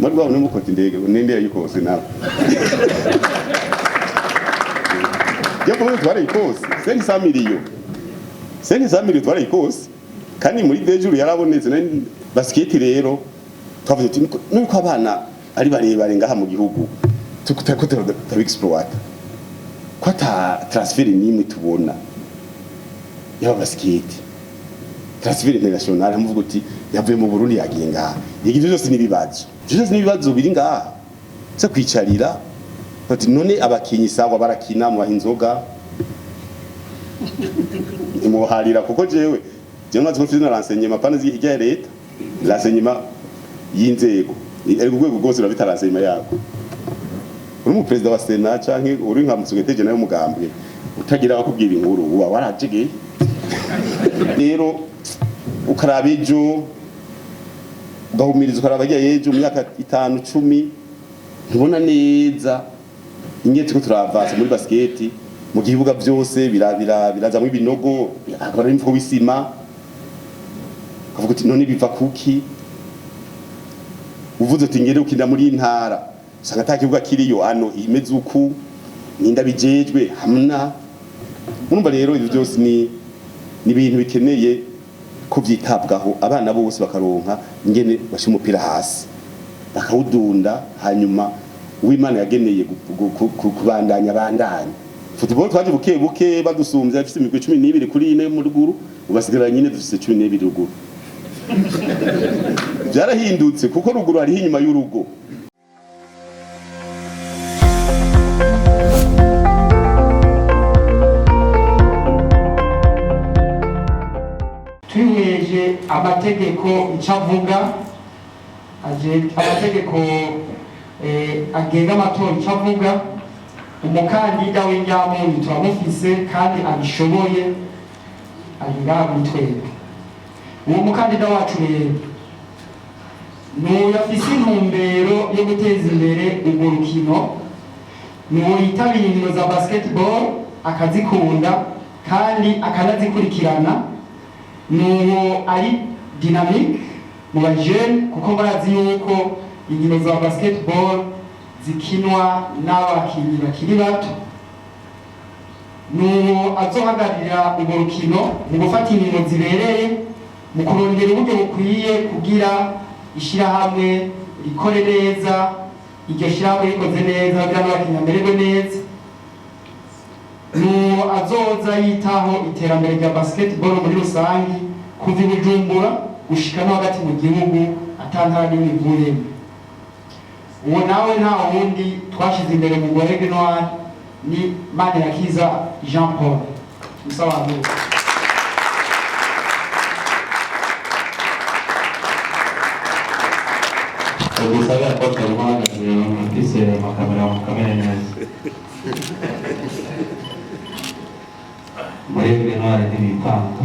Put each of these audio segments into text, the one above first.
muri bwa no mukota indege nende yikose nawe yapo muri twara ikose 500 millions 500 millions twara ikose kandi muri dejuru yarabonetse basket rero twavuze ati nuko abana ari barebare ngaha mu gihugu tukutako exploit kwata transfer nimwe tubona yaba basket transfer international muvuga uti yavuye mu Burundi yagiye ngaha yigije byose nibibazo biri ngaha se kwicarira ati none abakinyi sawa barakina mu bahinzoga imuharira kuko jewe nkazi ko mfite renseignement pana zijya leta renseignement y'inzego ari rwego rwose rubita renseignement yako uri mu president wa Senat canke uri nka musugete nayo mugambwe utagira bakubwira inkuru uba warajige rero ukaraba ejo gahumiriza ukaraba ejo mu myaka 5 10 ntubona neza ingeti ko turavasa muri basket mu gihugu byose biraza mu binogo akaba ari mfo wisima kavuga ati none biva kuki uvuze ati ngere ukinda muri intara sanga atakivuga kiriyo ano imeze uku ninda bijejwe hamna urumva rero ibyo byose ni ibintu bikeneye ko byitabwaho abana bose bakaronka ingene bashi umupira hasi bakawudunda hanyuma uw'Imana yageneye kubandanya football twaje buke badusumbye afite imigwi 12 kuri ine mu ruguru ubasigara nyine dufite 12 ruguru byarahindutse kuko ruguru ari inyuma y'urugo twiheje amategeko icavuga amategeko agenga amatora icavuga umukandida w'inyamuntu turamufise kandi abishoboye ari ngaha muri twebwe uwo mukandida wacu rero n'uwo afise intumbero yo guteza imbere urwo rukino n'uwo yitabira inkino za basketball akazikunda kandi akanazikurikirana n'uwo ari dynamique mu bajene kuko barazi yuko inkino za basketball zikinwa n'abakinyi bakiri bato n'uwo azohagararira urwo rukino mu gufata inkino zibereye mu kurondera uburyo bukwiye kugira ishirahamwe rikore neza iryo shirahamwe rikoze neza kugira n'abakinyi bamererwe neza n'uwo azoza yitaho iterambere rya basketball muri rusangi kuva i Bujumbura gushika no hagati mu gihugu atantara n'imwe ivuyemo uwo nawe nta wundi twashize imbere mu Gorege Noir ni Manirakiza Jean Paul musabantu Ubusabe akoze umuhagaze mufise amakamera neza Gorege Noir n'ibipanga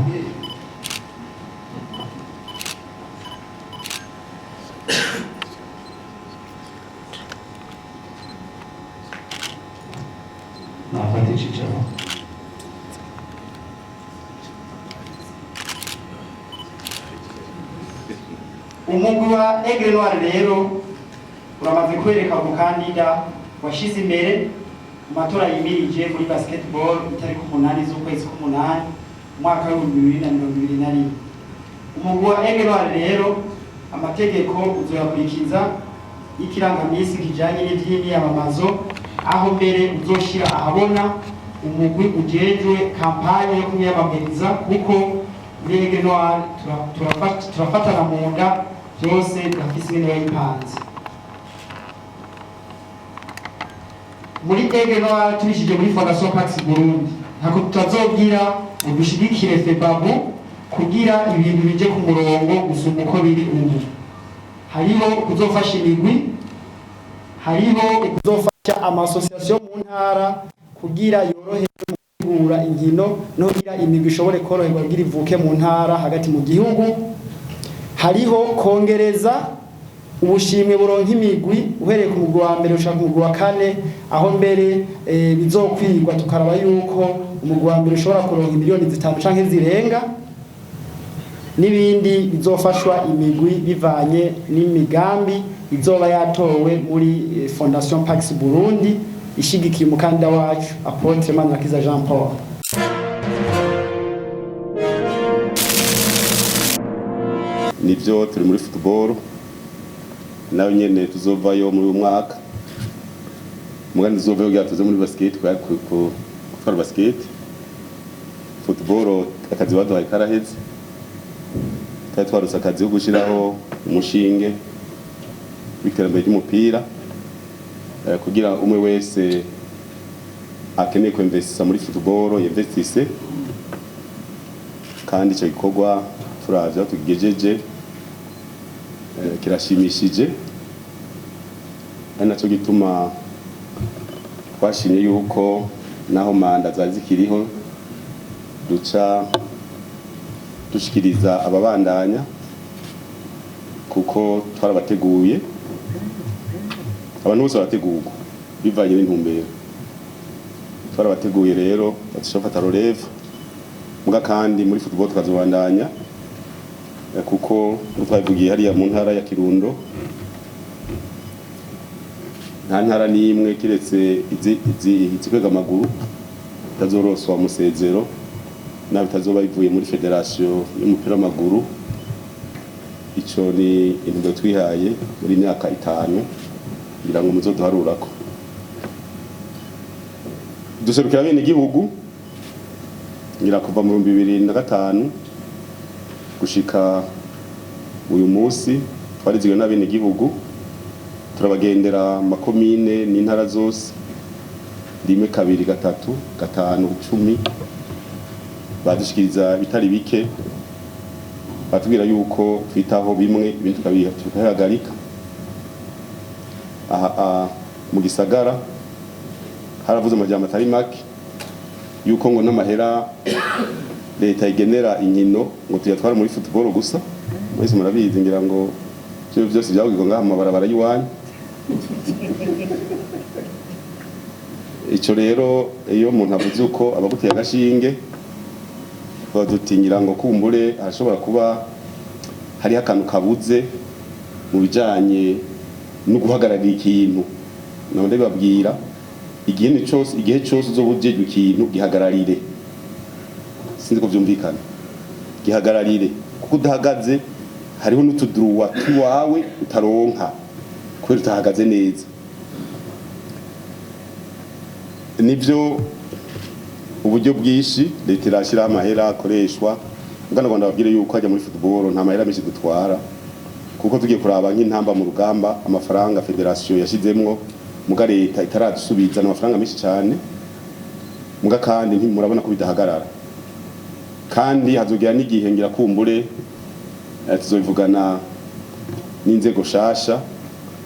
nafata icicaro umugwi wa Aigle Noir rero uramaze kwereka umukandida washize imbere mu matora yimirije muri basketball itariki 8 z'ukwezi k'8 umwaka wa 2021 umugwi wa Aigle Noir rero amategeko uzoyakurikiza ikirangamisi kijanye n'ivy'imyamamazo aho mbere uzoshira ahabona umugwi ujejwe kampanye yo kumyamamariza kuko muri Aigle Noir turafatana mu nda byose bafise ibintu bayipanze muri Aigle Noir tubishije muri Fondation Pax Burundi ntako tutazobwira udushigikire febabu kugira ibintu bije ku murongo gusuma uko biri ubu hariho kuzofasha imigwi hariho kuzofasha amasosiyasiyo mu ntara kugira yoroherwe mu gutegura inkino no kugira imigwi ishobore koroherwa kugira ivuke mu ntara hagati mu gihugu hariho kongereza ubushimwe buronka imigwi uhereye ku mugwi wa mbere ushaka umugwi wa kane aho mbere bizokwirwa tukaraba yuko umugwi wa mbere ushobora kuronka miliyoni 5 canke zirenga n'ibindi bizofashwa imigwi bivanye n'imigambi izoba yatowe muri Fondation Pax Burundi ishigikiye umukandida wacu Apotre Manirakiza Jean Paul. Nivyo turi muri football nayo nyene tuzovayo muri umwaka mugandi tuzovayo gyatuze muri basket kwa basket football akazi baduhaye karaheze kandi twarose akazi ko gushiraho umushinge w'iterambere ry'umupira kugira umwe wese akeneye ko investisa muri football investise kandi icyo gikorwa turavya tugejeje kirashimishije ari naco gituma twashimye yuko naho manda zari zikiriho duca dushikiriza ababandanya kuko twarabateguye abantu bose barategurwa bivanye n'intumbero twarabateguye rero bashafata relève muga kandi muri football tukazobandanya kuko twavugiye hariya mu ntara ya Kirundo nta ntara n'imwe kiretse izikwega amaguru itazoroswa musezero nawe itazoba bivuye muri federation y'umupira w'amaguru. Ico ni intumbero twihaye muri myaka 5 kugira ngo muzoduharurako duserukira bene igihugu ngira kuva mu 2005 gushika uyu munsi twarizwe n'abene igihugu turabagendera makomine n'intara zose rimwe kabiri gatatu gatanu 10 badushikiriza bitari bike batubwira yuko twitaho bimwe ibindi tukabihagarika. Aha mu gisagara haravuze amajambo atari make yuko ngo n'amahera leta igenera inkino ngo tuyatwara muri football gusa mwese murabizi ngira ngo byo byose byabwirwa ngaha mu mabarabara y'Iwanyu. Ico rero iyo umuntu avuze uko abaguteye agashinge badutinyira ngo kumbure arashobora kuba hari akantu kabuze mu bijanye no guhagararira ikintu none babwira igihe cyose uzobujejwe ikintu gihagararire sinzi ko byumvikana gihagararire kuko udahagaze hariho n'utuduruwa tuwawe utaronka kubera utahagaze neza. Nivyo uburyo bwishi leta irashira amahera akoreshwa ngana Rwanda babwire yuko ajya muri football nta mahera menshi dutwara kuko tugiye kuraba nk'intamba mu rugamba amafaranga federation yashizemwo muga leta itaradusubiza n'amafaranga menshi cyane muga kandi ntimurabona ko bidahagarara kandi hazogira n'igihe ngira kumbure tuzovugana n'inzego shasha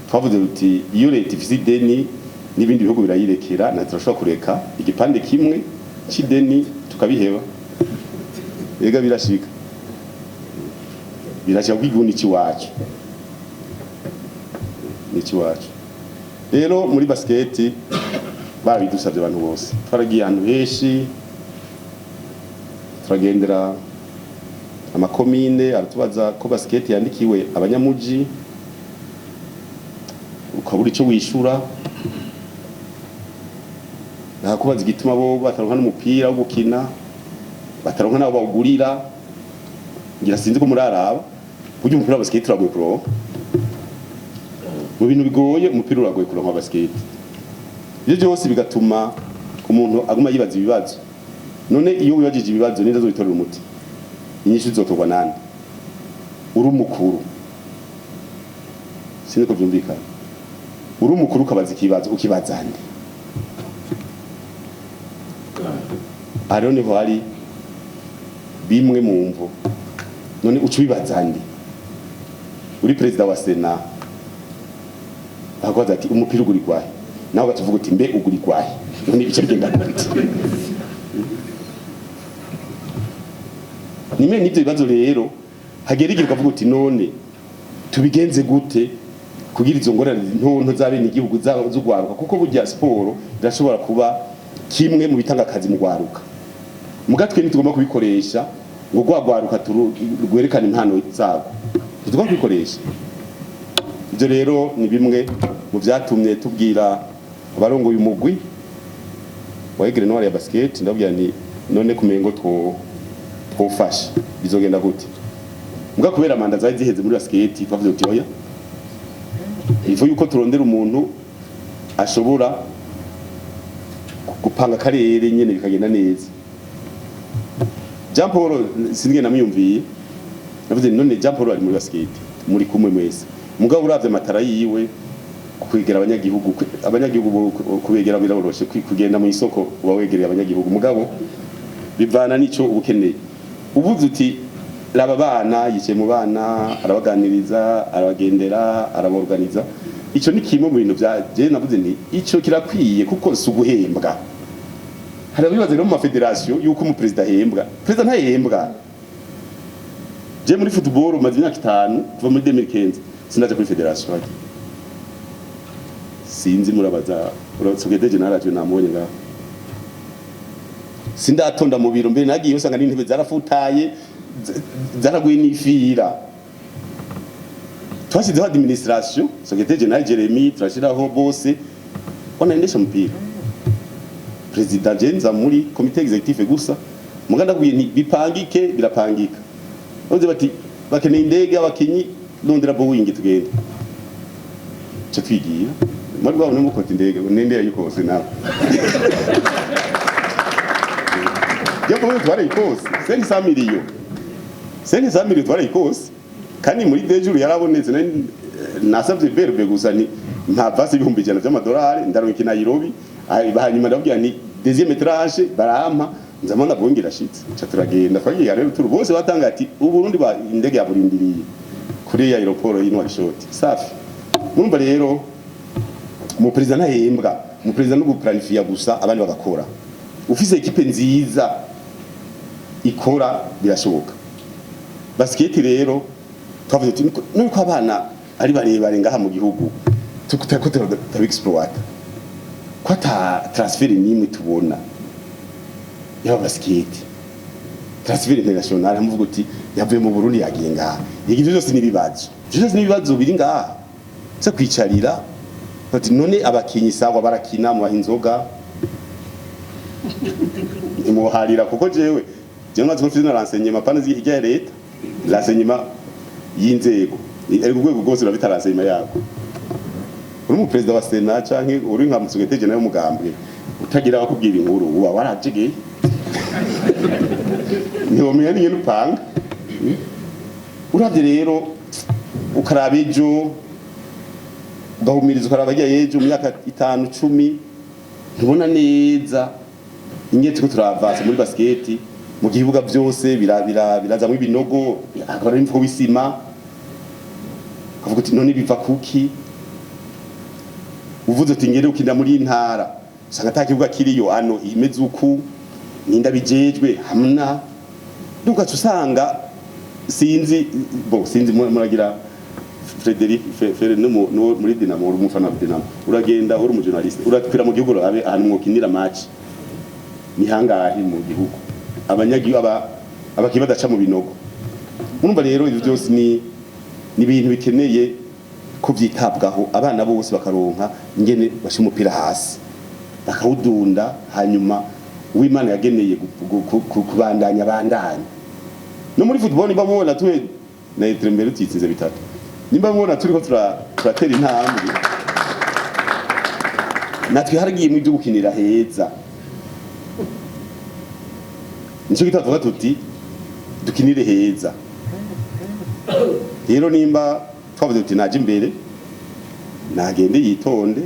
twavuze uti iyo leta ifise ideni n'ibindi bihugu birayirekera na turashobora kureka igipande kimwe c'ideni tukabiheba ega birashika kwiguni ciwacu niciwacu. Rero muri basket babidusabye abantu bose twaragiye ahantu henshi turagendera amakomine aratubaza ko basket yandikiwe abanyamuji ukabura ico wishura nakubaza igituma bo bataronka n'umupira wo gukina bataronka nabo bawugurira ngira sinzi ko muraraba buryo umupira wa basket uragoye kuronka mu bintu bigoye umupira uragoye kuronka wa basket. Ibyo byose bigatuma umuntu aguma yibaza ibibazo none iyo wibajije ibibazo neza zobitorera umuti inyishu zizotorwa nande uri umukuru sinzi ko byumvikana uri umukuru ukabaza ikibazo ukibaza nde ariho niho hari bimwe mu mvo none ucubibaza nde uri president wa Sena akaza ati umupira uguri kwahe nawe gatuvuga uti mbe uguri kwahe none ibice bigenda gute nimwe nivyo bibazo rero hagera igihe ukavuga uti none tubigenze gute kugira izo ngorane ntonto zabene igihugu z'ugwaruka kuko burya siporo irashobora kuba kimwe mu bitanga akazi mu gwaruka mugatwe nitugomba kubikoresha ngo gwagwaruka rwerekana impano zabo tugomba kwikoresha. Ibyo rero ni bimwe mu byatumye tubwira abarongoye umugwi wa Aigle Noir ya basket, ndabwira ni none kumengo twofasha bizogenda gute. Mbwa kubera manda zari ziheze muri basket twavuze uti oya, ivo yuko turondera umuntu ashobora gupanga karere nyene bikagenda neza. Jean Paul sinige namuyumviye, navuze none Jean Paul ari muri basket muri kumwe mwese, mugabo uravye matara yiwe kwegera abanyagihugu kubegera biroroshe kugenda mu isoko wawegereye abanyagihugu, mugabo bivana nico ubukeneye. Uvuze uti laba bana yicaye mu bana arabaganiriza arabagendera araborganiza, ico ni kimwe mu bintu bya je navuze ni ico kirakwiye kuko suguhembwa. Hari abibaze no mu federation yuko mu president ahembwa, president ntahembwa. Je muri football maze imyaka 5 kuva muri 2015 sinaje kuri federation haki. Sinzi murabaza urasugede general je namubonye nga. Sindatonda mu biro mbere nagiye usanga n'intebe zarafutaye zaraguye n'ifira. Twashyizeho administration secrétaire general Jeremy turashiraho bose onaendesha mpira. President Jenza muri comité exécutif gusa muganda kuye ni bipangike birapangika. Oze bati bakeneye indege abakinyi Londra Boeing tugenda. Cyo twigira. Muri bwa mu koti indege nendera yuko hose nawe. Yapo muri twari ikose 500 million. 500 million twari ikose. Kandi muri dejuru yarabonetse nasabye verbe gusa ni nta vase ibihumbi 100 by'amadolari ndaronka Nairobi. Bahanyuma ndabwira ni deuxième tranche barampa nzamona bongera shitse cha turagenda twagiye rero turu bose batanga ati uburundi ba indege yaburindiriye kuri ya aeroport y'Intwari Short safi. Murumva rero mu president ahembwa mu president no guplanifia gusa abandi bagakora. Ufise equipe nziza ikora birashoboka. Basket rero twavuze ati nuko abana ari barebare ngaha mu gihugu tukutako tabexploit kwata transfer nimwe tubona ya basket transfer international amuvuga uti yavuye mu Burundi yagiye ngaha igivyo byose nibibazo biri ngaha se kwicarira ati none abakinyi sawa barakina mu inzoga imuharira kuko jewe nazo mfite na renseignement pana zijya leta renseignement y'inzego ari kugwego gose urabita renseignement yako uri mu president wa Senat canke uri nka musugete nayo mugambwe utagira bakubwira inkuru uwa warajige niho menya nyene upanga uravye rero ukaraba ejo gahumiriza ukaraba ejo mu myaka 5 10 ntubona neza ingeti ko turavasa muri basket mu gihugu byose birazamwe ibinogo akora imfo wisima kavuga ati none biva kuki uvuze ati ngere ukinda muri intara usanga atakivuga kiriyo ano imeze uku ninda bijejwe hamna duka tusanga sinzi muragira Frederic Fere no muri Dinamo uri umufana wa Dinamo uragenda uri umujournaliste uratwira mu gihugu abe ahantu mwokinira match ni hangahe mu gihugu abanyagihugu abakibadaca mu binogo. Murumva rero ivyo byose ni ibintu bikeneye kubyitabwaho abana bose bakaronka ingene bashi umupira hasi bakawudunda hanyuma uw'Imana yageneye kubandanya bandanya. No muri football niba mubona tuwe na Etrembere tutsinze bitatu nimba mubona turiko turatera intambwe natwe haragiye mu byo gukinira heza nico gitavuga tuti dukinire heza. Rero nimba twavuze tuti naje imbere nagende yitonde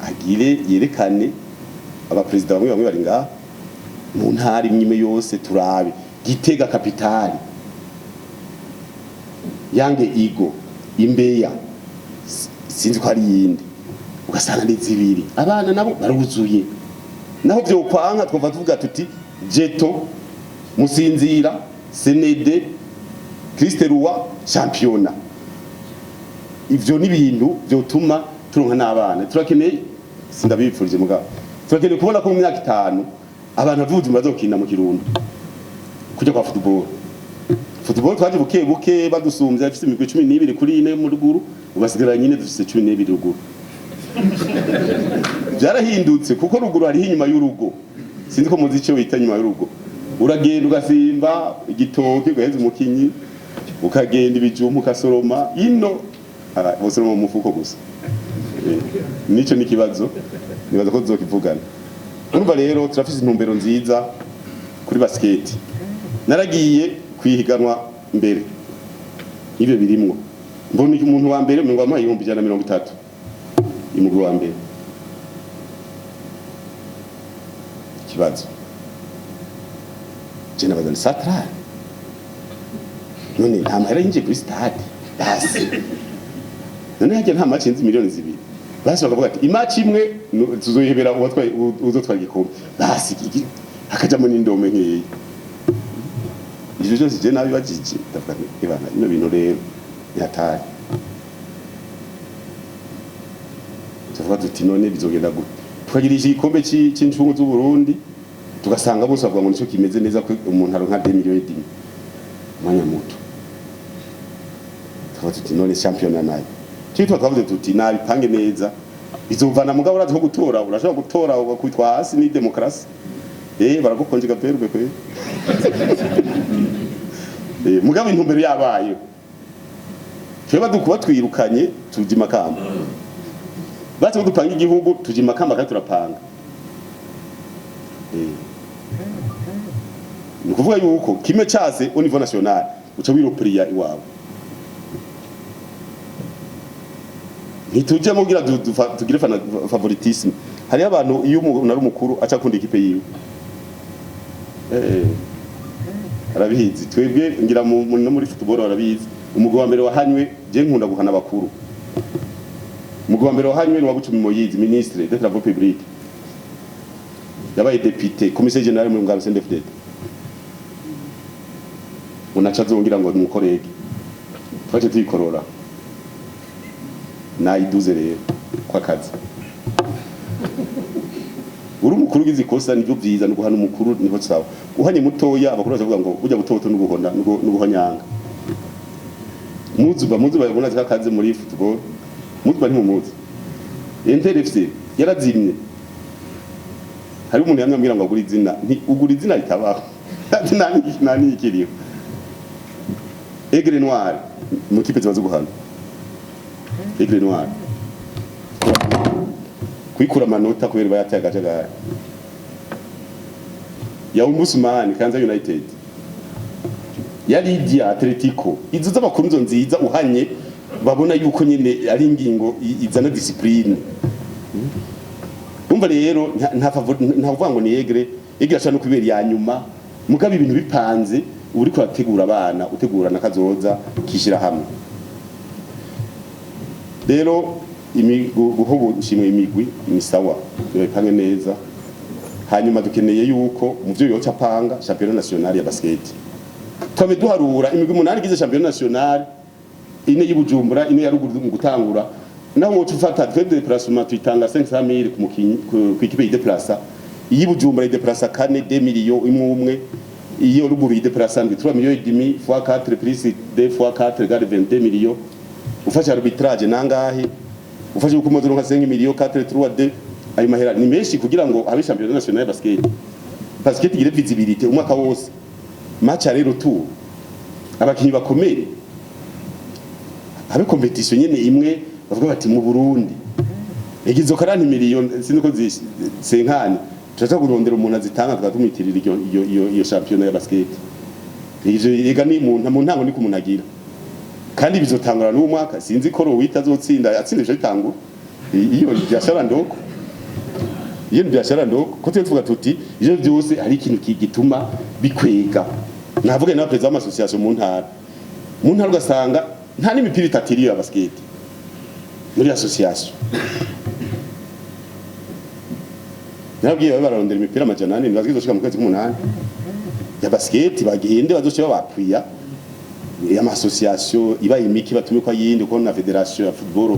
agire yerekane abapresident bamwe bari ngaha mu ntari imwe yose turabe Gitega kapitali Yange Igo Imbeya sinzi ko ari yindi ugasanga ni zibiri abana nabo baruzuye naho byo kwanka twava tuvuga tuti Jeto Musinzira Senede Kristerua championa. Ivyo ni bintu byotuma turonka n'abana turakeneye sindabipfurije mugabo turakeneye kubona ko mu myaka 5 abantu bavuze bazokina mu Kirundo kujya kwa football twaje buke badusumbye afite imigwi 12 kuri ine mu ruguru ubasigara nyine dufite 12 ruguru byarahindutse kuko ruguru ari inyuma y'urugo sinzi ko muzi icyo wita nyuma y'urugo uragenda ugasimba igitoke ugaheza umukinyi ukagenda ibijumba ukasoroma ino bosoroma mu mufuko gusa nico nikibazo nibaza ko zokivugana urumva rero turafise intumbero nziza kuri basket naragiye kwihiganwa mbere ibyo birimwo mbona umuntu wa mbere ngo amaye 130 imugwi wa mbere kibazo jena bazana satra none nta mahera yinjiye kuri stade basi none hajya nta match miliyoni 2 basi bakavuga ati imatch imwe tuzoyihebera uzotwara igikombe basi hakajamo n'indome nk'iyi ivyo byose je nabi bajije ndavuga ibana ino bintu rero yataye tuvuga tuti none bizogenda gute tukagirisha igikombe cy'incungu z'u Burundi tugasanga bose bavuga ngo nico kimeze neza ko umuntu aronka 2 miliyoni mwanya muto tuvuga tuti none championnat nayo cyitwa twavuze tuti nabi pange neza bizovana mugabo urazi ko gutora urashobora gutora ugakwitwa hasi ni demokrasi baragukonjega perbe kwe mugabo intumbero yabaye tweba dukuba twirukanye tujima kamba bati dupanga igihugu tujima kamba kandi turapanga ni kuvuga yuko kimwe cyase au niveau national uca wiropriya iwabo ntituje mugira tugire favoritisme hari abantu iyo umuntu ari mukuru aca kundi ikipe yiwe arabizi twebwe ngira no muri football arabizi umugwi wa mbere wahanywe je nkunda guhana bakuru umugwi wa mbere wahanywe ni wabucumi Moyizi ministre de travaux publics yabaye député commissaire général mu ngabo CNDD unaca zongira ngo mukorege twaje tuyikorora nayiduze rero kwa kazi uri mukuru ugize ikosa nibyo byiza no guhana umukuru niho sawa uhanye mutoya abakuru bavuga ngo ujya gutoto n'uguhona n'uguhonyanga muzuba babona zakaze muri football muzuba ni mumuzi NTRFC yarazimye hari umuntu yamwambira ngo agura izina ugura izina ritabaho nani ikiriyo Aigle Noir mu kipe zibazo guhana Aigle Noir kwikura amanota kubera bayateye agajagari ya Umusumani Kanza United ya Lydia Atletico izo z'abakunzo nziza uhanye babona yuko nyene ari ingingo izana discipline umva rero nta kuvuga ngo ni Aigle ashaka no kubera ya nyuma mugabe ibintu bipanze uri kwategura abana utegurana kazoza kishira hamwe rero guhobo shimwe imigwi ni sawa bipange neza hanyuma dukeneye yuko mu byo yoca panga championnat national ya basket twame duharura imigwi 8 igize championnat national ine y'Ibujumbura ine ya ruguru mu gutangura naho tufata twebwe déplacement tuyitanga 500,000 ku mukinyi ku ikipe y'Ideplaça y'Ibujumbura y'Ideplaça 4 millions imwe iyo ruguru y'Ideplaça 3 millions et demi fois 4 plus 2 fois 4 égale 22 millions ufasha arbitrage nangahe ufashe uko mozo nka 5 millions 4 3 2 ayo mahera ni menshi kugira ngo habe championnat national ya basket igire visibilité umwaka wose match rero tu abakinyi bakomeye habe competition nyene imwe bavuga bati mu Burundi igizo karani million siniko senkani tuza kurondera umuntu azitanga tukatumwitirira iyo championnat ya basket ivyo yega ni mu ntango ni kumunagira kandi bizotangura no mwaka sinzi ko Rowita azotsinda atsindije itangura iyo byashara ndoko ko tuvuga tuti ivyo byose ari ikintu kigituma bikwega navuga na president w'amasosiyasiyo mu ntara ugasanga nta n'imipira itatiriye ya basket muri association nabwiye bararondera imipira amajana 4 nibazwizo shika mu kwezi k'umunani ya basket bagende bazoce babapwiya y'amasosiyasiyo iba imiki batume kwa yindi uko na federation ya football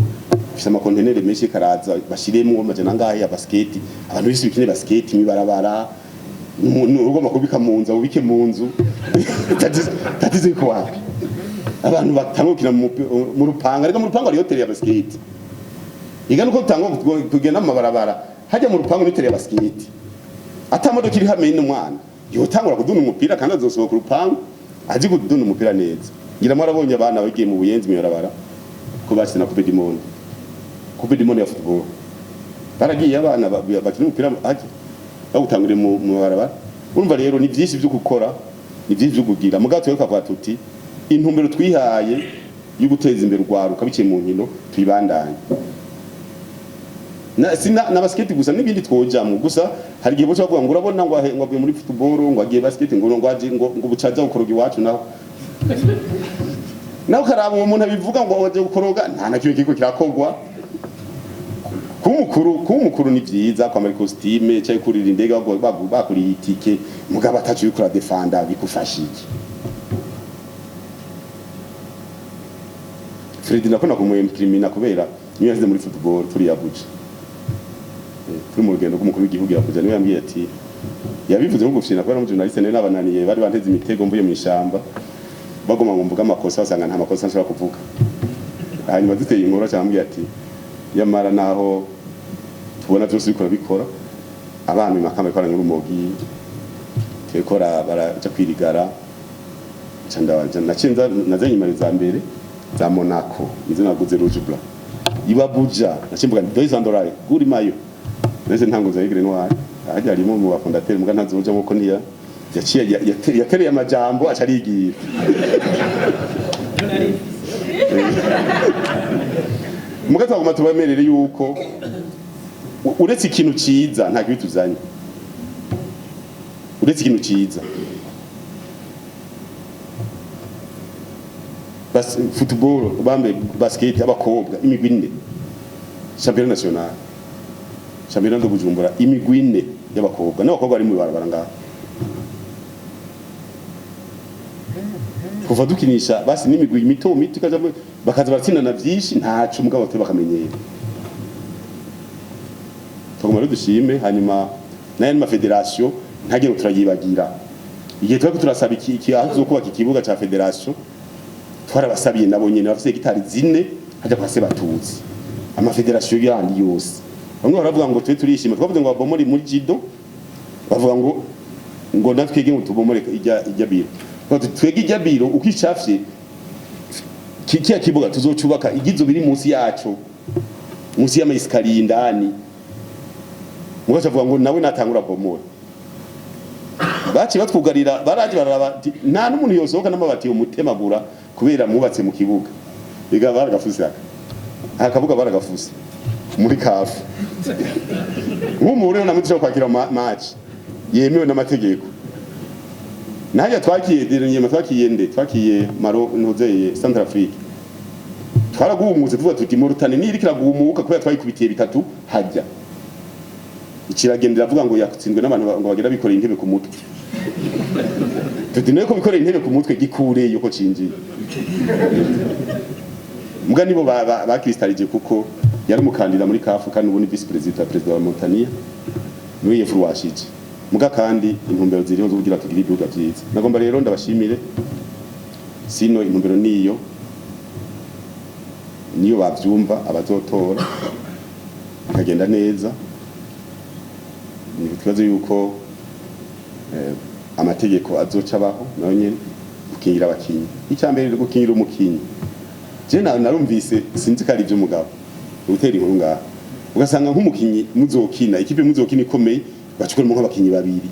ifite amakontenere menshi karaza bashiremo amajana ngahe ya basket abantu bise bikine basket mibarabara ugomba kubika mu nzu ubike mu nzu tatizo iko wapi abantu batangukira mu rupanga ariko mu rupanga ari hotel ya basket igana uko utanga kugenda mu mabarabara hajya mu rupango n'hotel ya basket atamodoka iri hamwe n'umwana yotangura kuduna umupira kandi azosohoka urupango azi kuduna umupira neza ngira mwarabonye abana bagiye mu buyenzi mwibarabara ko bakina coupe du monde ya football baragiye abana bakina umupira haje bagutangure mu barabara urumva rero ni byinshi byo gukora ni byinshi byo kugira mugato yo kavuga tuti intumbero twihaye yo guteza imbere urwaruka biciye mu nkino tuyibandanye na basket gusa n'ibindi twojamwe gusa hari igihe boca bavuga ngo urabona ngo avuye muri football ngo agiye basket ngo bucaza gukoroga iwacu naho karaba umuntu abivuga ngo aje gukoroga nta na kiko kirakogwa kumukuru ni byiza kwambara costume cyo kurira indege bakuriye itike mugabo atacu yikura defenda bikufashije Fredi nakona kumwemprimina kubera niyo yazize muri football turi yabuja turi mu rugendo rw'umukuru w'igihugu yakuja niwe yambwiye ati yabivuze ngo gufyina kubera mu journaliste ne nabananiye bari banteze imitego mvuye mu ishamba bagoma ngo mvuga amakosa basanga nta makosa nshobora kuvuga hanyuma duteye inkuru cyambwiye ati yamara naho tubona byose bikora bikora abantu imakamba ikora nk'urumogi tekora baraja kwirigara canda nacinza nazanye imari za mbere za Monaco izo naguze Rouge Blanc ibabuja nacimbuga $200 guri mayo nese ntango za igre noir ajya arimo mu bafondateur muga ntazoja nkuko niya yaciye yatereye amajambo acarigira muga twaguma tubamerere yuko uretse ikintu ciza nta kibituzanye uretse ikintu ciza bas football bambe basket abakobwa imigwi ine championnat national championnat de Bujumbura imigwi ine y'abakobwa n'abakobwa bari mu barabara ngaho kuva dukinisha basi n'imigwi mito kaza bakaza baratsinana byinshi ntacu mugabo twe bakamenyera tugomba rero dushime hanyuma nayo ma federation ntagiye turayibagira igihe twako turasaba iki aho kubaka ikibuga ca federation twarabasabiye nabo nyene bafite gitari zine haja kwase batuzi ama federation yandi yose bamwe baravuga ngo twe turishima twavuze ngo babomore muri jido bavuga ngo natwege ngo tubomore ijya biro twege ijya biro ukicafye kiya kibuga tuzocubaka igizo biri munsi yacu munsi y'amayiskali indani mugaca avuga ngo nawe natangura bomora baci batwugarira baraje baraba nta n'umuntu yosohoka n'amabati umutemagura kubera mubatse mu kibuga biga baragafuse akabuga baragafuse muri kafu nk'umure namutisha kwakira match yemewe n'amategeko najya twakiye Maro nozeye Central Africa twaragumutse tuvuga tuti Mauritania ni irikira gumuka kubera twayikubitiye bitatu hajya ikiragendera avuga ngo yakutsinzwe n'abantu ngo bagira bikoreye intebe ku mutwe tuti neko bikoreye intebe ku mutwe gikure yuko cinjiye muga nibo bakristalije kuko yari mukandida muri kafu kandi ubu ni vice president wa Mauritania niwe yefuru washije muga kandi intumbero ziriho zo kugira tugira ibihugu byiza nagomba rero ndabashimire sino intumbero niyo bavyumva abazotora kagenda neza ni kibazo yuko amategeko azocabaho nayo nyene gukingira abakinyi icyambere gukingira umukinyi je narumvise sinzi kari byo mugabo utera inkuru ngaha ugasanga nk'umukinyi muzokina ikipe muzokina ikomeye bacukura mu abakinyi babiri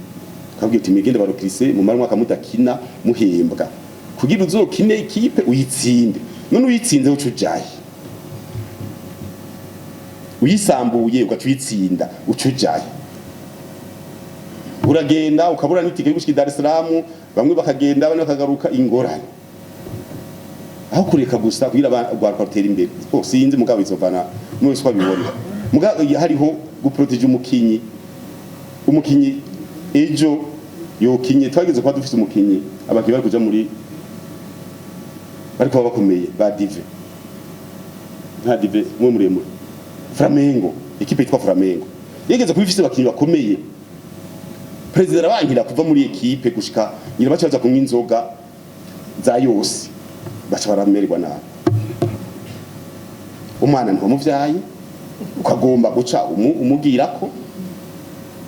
kabwiye uti migende barokrise mu mara mwaka mudakina muhembwa kugira uzokine ikipe uyitsinde none uyitsinze ucujaye uyisambuye ugacuyitsinda ucujaye uragenda ukabura n'itike yo gushika Dar es Salaam bamwe bakagenda bane bakagaruka ingorane aho kureka gusa kugira rwatera imbere sinzi mugabo izovana mwese kwabibona mugabo hariho guprotege umukinyi ejo yokinye twageze kwa dufite umukinyi abakiye bari kuja muri bariko bakomeye ba dive nta dive mwe muremure Flamengo equipe yitwa Flamengo yegeze kubifise abakinyi bakomeye president arabankira kuva muri equipe gushika nyira bacaza kunywa inzoga za yose baca baramererwa nabi umwana ntiwamuvyaye ukagomba guca umugira ko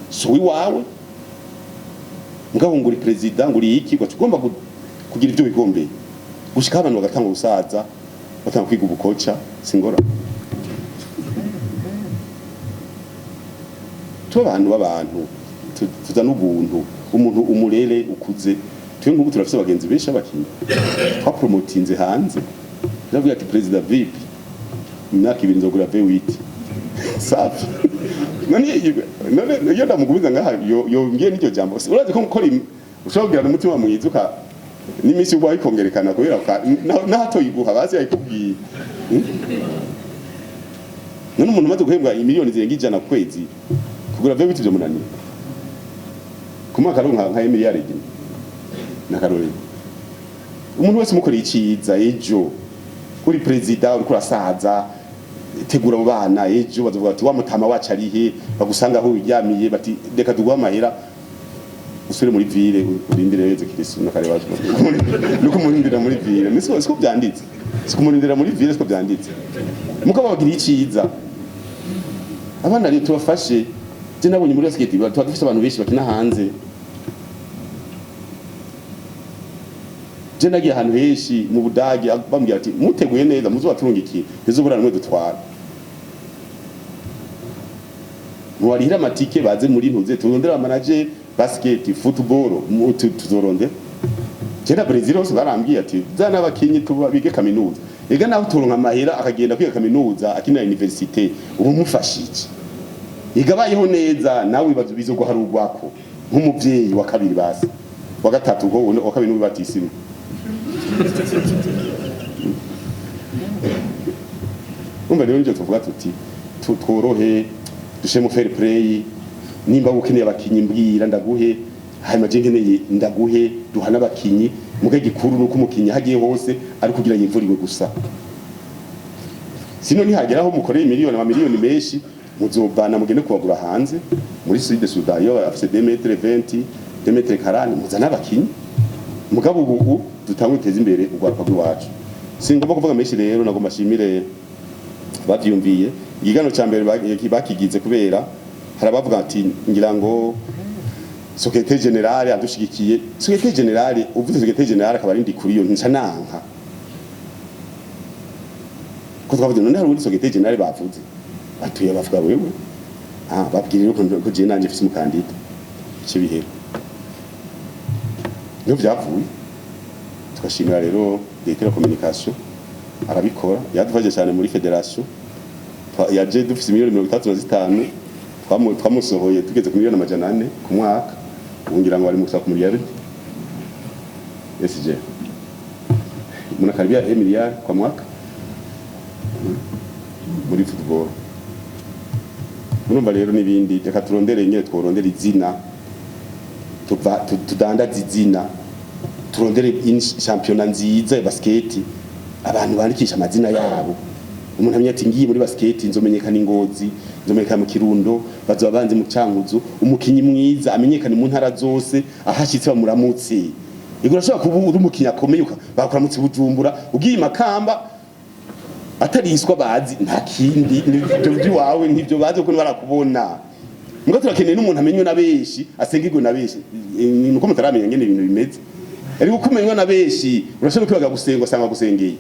so wiwawe mugabo nguri president nguri iki ugomba kugira ibyo bigombeye gushika abantu bagatanga ubusaza batanga kwiga ubukoca singora abantu b'abantu tuza n'ubuntu umuntu umurere ukuze twe nk'ubu turafise abagenzi benshi abakinyi twa promotinze hanze ndavuga ati president VIP imyaka 2 nzogura V8 safi none iyo ndamugubiza ngaha yo ngiye n'icyo jambo urazi ko mukora ushobora n'umutima mwizuka n'imisi uba ikongerekana kubera na hato iguha bazi ayikubwiye none umuntu maze guhembwa miliyoni zirenga 100 kwezi kugura V8 byo munani kumwaka nka miliyari na karori umuntu wese mukora iciza ejo uri president uri kurasaza tegura abo bana ejo bazovuga ati wa mutama wacu arihe bagusanga aho uryamiye bati reka duguha amahera usure muri ville urindire weze Kristo nakare wacu nuko murindira muri ville niso siko byanditse siko murindira muri ville siko byanditse mukaba bagira iciza abana rero tubafashe je nabonye muri basket dufite abantu benshi bakina hanze je nagiye ahantu henshi mu Budage bambwira ati muteguye neza muzobaturungikiye ntizobura namwe dutwara muwarihira amatike baze muri ntuze turondera manager basket football tuzorondera je na Brazil hose barambwiye ati zana abakinyi tubabige kaminuza ega naho turonka amahera akagenda kwiga kaminuza akina university ubu mufashije igabayeho neza nawe bizo guharugwako nk'umuvyeyi wa kabiri basi wa gatatu go wa kabiri n'ubatisimu umva rero nje tuvuga tuti tworohe dushemo fair play nimba ukeneye abakinyi mbwira ndaguhe hanyuma je nkeneye ndaguhe duhana abakinyi muge gikuru nuko umukinyi hagiye hose ari kugira yimvuriwe gusa sino nihageraho mukoreye miliyoni amamiliyoni menshi muzobana mugende kubagura hanze muri Sud Sudan yo afise 2m20 2m40 muzana abakinyi mugabo ubu dutangwe teza imbere ugwaruka rwacu singomba kuvuga menshi rero nagomba shimire bavyumviye igigano ca mbere bakigize kubera harabavuga ati ngira ngo Secrétaire General adushigikiye Secrétaire General uvuze Secrétaire General akaba ari ndi kuri yo nca nanka ko twavuze none hari undi Secrétaire General bavuze atuye bavuga wewe babwirira ko je nanje mfise umukandida cibihera no byavuye tukashimira rero Directeur Communication arabikora yadufashe cyane muri federation yaje dufise miliyoni 35 twamusohoye tugeze ku miliyoni 400 ku mwaka ungira ngo bari musa ku miliyari SJ muna karibia miliyari kwa mwaka muri football murumva rero nibindi reka turondere nyine tworondera izina tudandaza izina turondere championnat nziza ya basket abantu bandikisha amazina yabo umuntu amenya ati ngiye muri basket nzomenyekana Ingozi nzomenyekana mu Kirundo bazobanze mu Cankuzo umukinyi mwiza amenyekana mu ntara zose ahashitse bamuramutse igura shaka kuba uri umukinyi akomeye bakuramutse Bujumbura ugiye Makamba atariswa bazi nta kindi nivyo wawe nivyo bazi ko barakubona ngo turakeneye n'umuntu amenywe na beshi asengirwe na beshi nuko mutaramenya ngene ibintu bimeze ariko kumenywa na beshi urashobora kwibaga gusenga usanga gusengeye